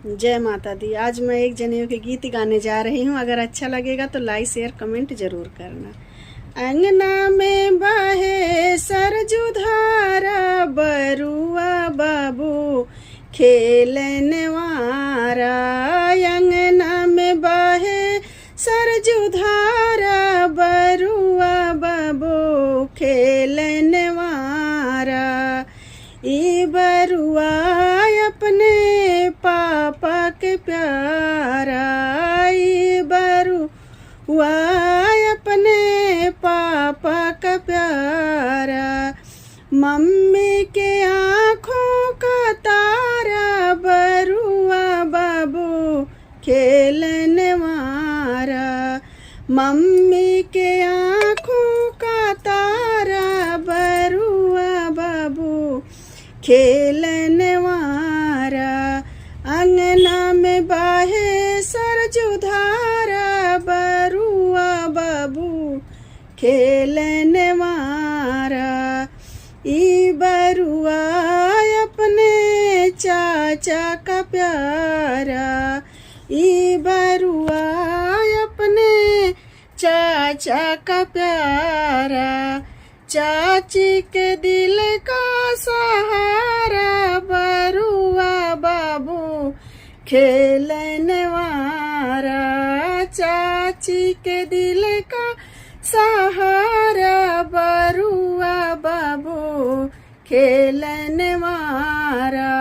जय माता दी। आज मैं एक जनेऊ के गीत गाने जा रही हूँ। अगर अच्छा लगेगा तो लाइक शेयर कमेंट जरूर करना। अंगना में बहे सरजू धारा, बरुआ बाबू खेलन वारा। अंगना में बहे सरजू धारा, बरुआ बाबू खेलन वारा। ई बरुआ अपने पापा के प्यारा, ई बरुआ अपने पापा का प्यारा। मम्मी के आँखों का तारा, बरुआ बाबू खेलन वारा। मम्मी के आँखों का तारा, बरुआ बाबू खेलन वारा। अंगना में बाहे सरजू धारा, बरुआ बाबू खेलन वारा। ई बरुआ अपने चाचा का प्यारा, ई बरुआ अपने चाचा का प्यारा। चाची के दिल का सहारा, बरुआ बाबू खेलन वारा। चाची के दिल का सहारा, बरुआ बाबू खेलन वारा।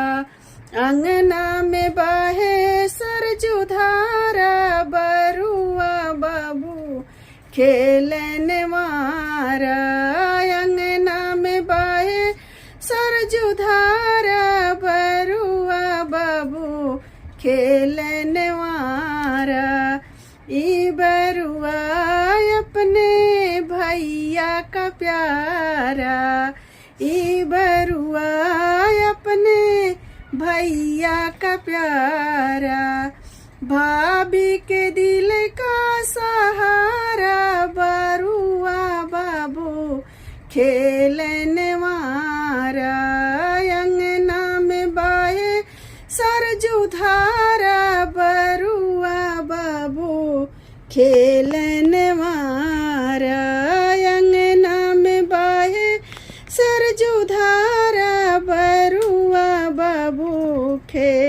अंगना में बहे सरजू धारा, बरुआ बाबू खेलन वारा। अंगना में बहे सरजू धारा, बरुआ बाबू खेलन वारा। ई बरुआ अपने भैया का प्यारा, ई बरुआ अपने भैया का प्यारा। भाभी के दिल का सहारा, बरुआ बाबू खेलन वारा। अंगना में बाहे सरजू धारा, बरुआ बाबू खेलन वारा। अंगना में बाहे सरजू धारा, बरुआ बाबू खेलन